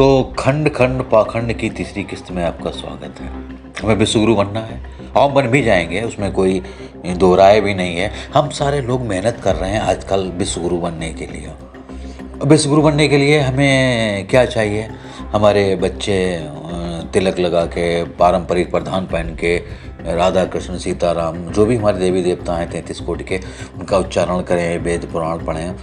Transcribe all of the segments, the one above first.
तो खंड खंड पाखंड की तीसरी किस्त में आपका स्वागत है। हमें विश्वगुरु बनना है और हम बन भी जाएंगे, उसमें कोई दो राय भी नहीं है। हम सारे लोग मेहनत कर रहे हैं आजकल विश्वगुरु बनने के लिए। विश्वगुरु बनने के लिए हमें क्या चाहिए? हमारे बच्चे तिलक लगा के, पारंपरिक परिधान पहन के, राधा कृष्ण सीताराम जो भी हमारे देवी देवता हैं 33 कोटि के, उनका उच्चारण करें, वेद पुराण पढ़ें।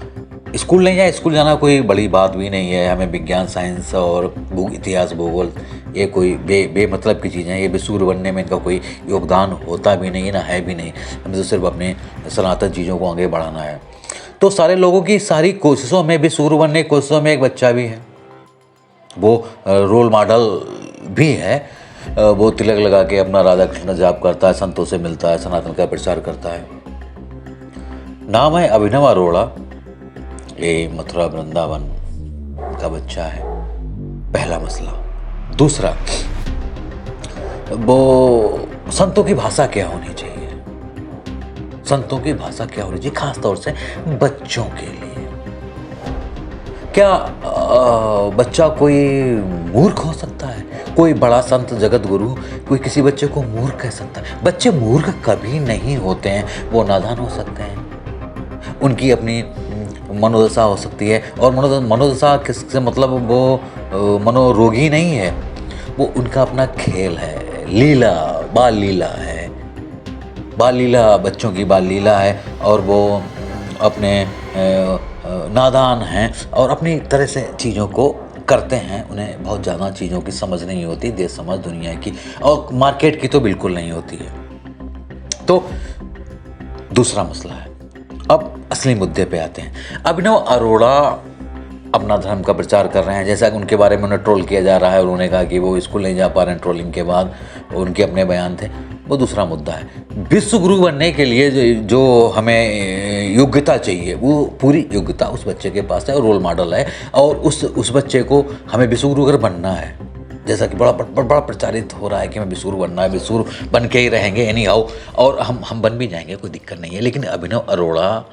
स्कूल नहीं जाए, स्कूल जाना कोई बड़ी बात भी नहीं है। हमें विज्ञान साइंस और इतिहास भूगोल ये कोई बेमतलब की चीज़ें हैं। ये विश्वगुरु बनने में इनका कोई योगदान होता भी नहीं, ना है भी नहीं। हमें तो सिर्फ अपने सनातन चीज़ों को आगे बढ़ाना है। तो सारे लोगों की सारी कोशिशों में, विश्वगुरु बनने की कोशिशों में एक बच्चा भी है, वो रोल मॉडल भी है। वो तिलक लगा के अपना राधा कृष्ण जाप करता है, संतों से मिलता है, सनातन का प्रचार करता है। नाम है अभिनव अरोड़ा। ये मथुरा वृंदावन का बच्चा है। पहला मसला। दूसरा, वो संतों की भाषा क्या होनी चाहिए? संतों की भाषा क्या होनी चाहिए, खास तौर से बच्चों के लिए? क्या बच्चा कोई मूर्ख हो सकता है? कोई बड़ा संत जगत गुरु कोई किसी बच्चे को मूर्ख कह सकता है? बच्चे मूर्ख कभी नहीं होते हैं, वो नादान हो सकते हैं। उनकी अपनी मनोदशा हो सकती है, और मनोदशा किससे मतलब वो मनोरोगी नहीं है, वो उनका अपना खेल है, लीला, बाल लीला है। बाल लीला बच्चों की बाल लीला है, और वो अपने नादान हैं और अपनी तरह से चीज़ों को करते हैं। उन्हें बहुत ज़्यादा चीज़ों की समझ नहीं होती, देश समझ दुनिया की और मार्केट की तो बिल्कुल नहीं होती है। तो दूसरा मसला है। अब असली मुद्दे पे आते हैं। अभिनव अरोड़ा अपना धर्म का प्रचार कर रहे हैं, जैसा कि उनके बारे में उन्हें ट्रोल किया जा रहा है, और उन्होंने कहा कि वो स्कूल नहीं जा पा रहे हैं। ट्रोलिंग के बाद उनके अपने बयान थे, वो दूसरा मुद्दा है। विश्वगुरु बनने के लिए जो हमें योग्यता चाहिए, वो पूरी योग्यता उस बच्चे के पास है, और रोल मॉडल है, और उस बच्चे को हमें विश्वगुरु अगर बनना है, जैसा कि बड़ा प्रचारित हो रहा है कि हमें विश्वगुरु बनना है, विश्वगुरु बन के ही रहेंगे एनी हाउ, और हम बन भी जाएंगे, कोई दिक्कत नहीं है। लेकिन अभिनव अरोड़ा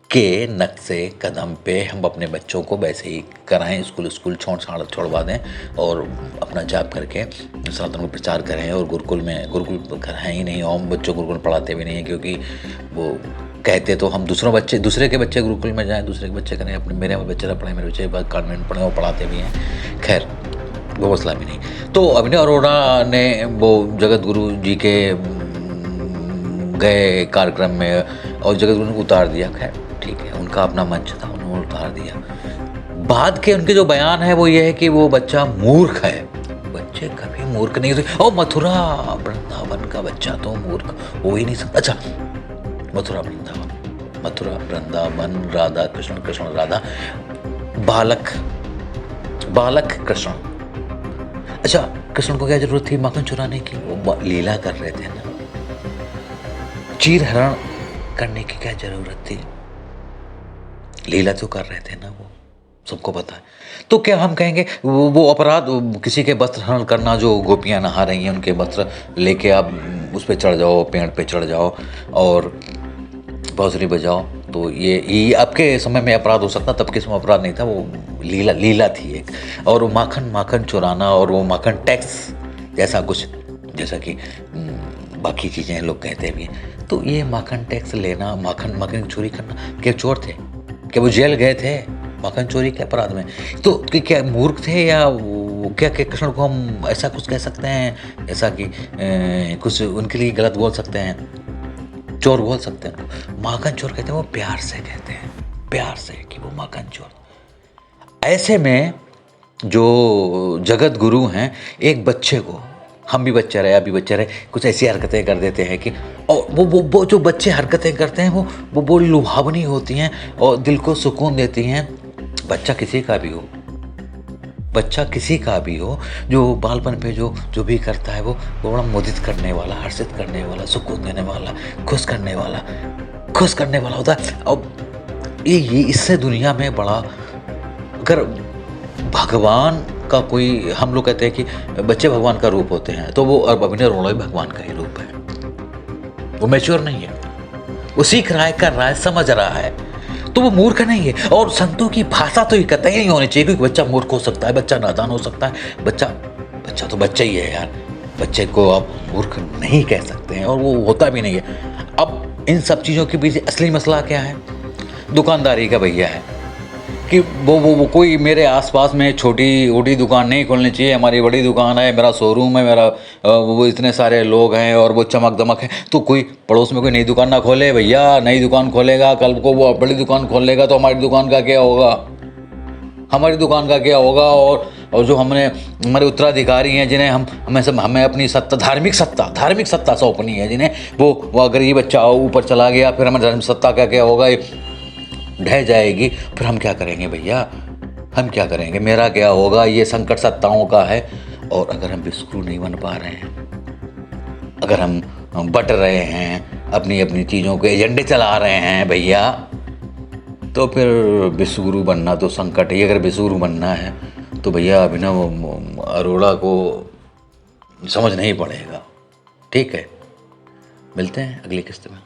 के नक्शे कदम पे हम अपने बच्चों को वैसे ही कराएं, स्कूल छोड़वा दें, और अपना जाप करके सनातन को प्रचार करें। और गुरुकुल है ही नहीं, हम बच्चों को गुरुकुल पढ़ाते भी नहीं हैं, क्योंकि वो कहते तो हम दूसरे के बच्चे गुरुकुल में जाएं, दूसरे के बच्चे करें, अपने मेरे बच्चे ना पढ़ें, मेरे बच्चे कॉन्वेंट पढ़ें, वो पढ़ाते भी हैं। खैर, वो मसला भी नहीं। तो अभिनव अरोड़ा ने वो जगत गुरु जी के गए कार्यक्रम में, और जगत गुरु ने उतार दिया। खैर ठीक है, उनका अपना मंच था, उन्होंने उतार दिया। बाद के उनके जो बयान है वो ये है कि वो बच्चा मूर्ख है। बच्चे कभी मूर्ख नहीं होते। और मथुरा वृंदावन का बच्चा तो मूर्ख हो ही नहीं सकता। अच्छा, मथुरा वृंदावन, राधा कृष्ण, कृष्ण राधा, बालक कृष्ण। अच्छा, कृष्ण को क्या जरूरत थी माखन चुराने की? वो लीला कर रहे थे ना। चीर हरण करने की क्या जरूरत थी? लीला तो कर रहे थे ना, वो सबको पता है। तो क्या हम कहेंगे वो अपराध, किसी के वस्त्र हरण करना, जो गोपियां नहा रही हैं उनके वस्त्र लेके आप उस पर चढ़ जाओ, पेड़ पे चढ़ जाओ और बांसुरी बजाओ, तो ये आपके समय में अपराध हो सकता, तब के समय अपराध नहीं था, वो लीला थी एक। और वो माखन चुराना, और वो माखन टैक्स जैसा कुछ, जैसा कि बाकी चीज़ें लोग कहते भी हैं। तो ये माखन टैक्स लेना, माखन चोरी करना, क्या चोर थे? क्या वो जेल गए थे माखन चोरी के अपराध में? तो क्या मूर्ख थे, या क्या कृष्ण को हम ऐसा कुछ कह सकते हैं, ऐसा कि कुछ उनके लिए गलत बोल सकते हैं, चोर बोल सकते हैं उनको? माखन चोर कहते हैं, वो प्यार से कहते हैं, प्यार से, कि वो माखन चोर। ऐसे में जो जगत गुरु हैं, एक बच्चे को, हम भी बच्चे रहे, अभी बच्चे रहे, कुछ ऐसी हरकतें कर देते हैं कि, और वो जो बच्चे हरकतें करते हैं वो लुभावनी होती हैं और दिल को सुकून देती हैं। बच्चा किसी का भी हो, जो बालपन पे जो भी करता है, वो बड़ा मोदित करने वाला, हर्षित करने वाला, सुकून देने वाला, खुश करने वाला होता है। और ये इससे दुनिया में बड़ा, अगर भगवान का कोई, हम लोग कहते हैं कि बच्चे भगवान का रूप होते हैं, तो वो अभिनव अरोड़ा भी भगवान का ही रूप है। वो मैच्योर नहीं है, वो सीख रहा है, कर रहा है, समझ रहा है। तो वो मूर्ख नहीं है। और संतों की भाषा तो ये कतई नहीं होनी चाहिए, क्योंकि बच्चा मूर्ख हो सकता है, बच्चा नादान हो सकता है, बच्चा तो बच्चा ही है यार। बच्चे को आप मूर्ख नहीं कह सकते हैं, और वो होता भी नहीं है। अब इन सब चीज़ों के पीछे असली मसला क्या है? दुकानदारी का भैया है कि वो कोई मेरे आसपास में छोटी वोटी दुकान नहीं खोलनी चाहिए, हमारी बड़ी दुकान है, मेरा शोरूम है, मेरा वो इतने सारे लोग हैं और वो चमक दमक है, तो कोई पड़ोस में कोई नई दुकान ना खोले भैया। नई दुकान खोलेगा, कल को वो बड़ी दुकान खोल लेगा तो हमारी दुकान का क्या होगा? हमारी दुकान का क्या होगा? और जो हमारे उत्तराधिकारी हैं, जिन्हें हमें अपनी सत्ता, धार्मिक सत्ता सौंपनी है, जिन्हें वो अगर ये बच्चा ऊपर चला गया, फिर हमारी धार्मिक सत्ता का क्या होगा? ढह जाएगी। फिर हम क्या करेंगे भैया? हम क्या करेंगे? मेरा क्या होगा? ये संकट सत्ताओं का है। और अगर हम विश्वगुरु नहीं बन पा रहे हैं, अगर हम बट रहे हैं, अपनी अपनी चीज़ों के एजेंडे चला रहे हैं भैया, तो फिर विश्वगुरु बनना तो संकट ही। अगर विश्वगुरु बनना है तो भैया अभिनव अरोड़ा को समझना ही पड़ेगा। ठीक है, मिलते हैं अगली किस्त में।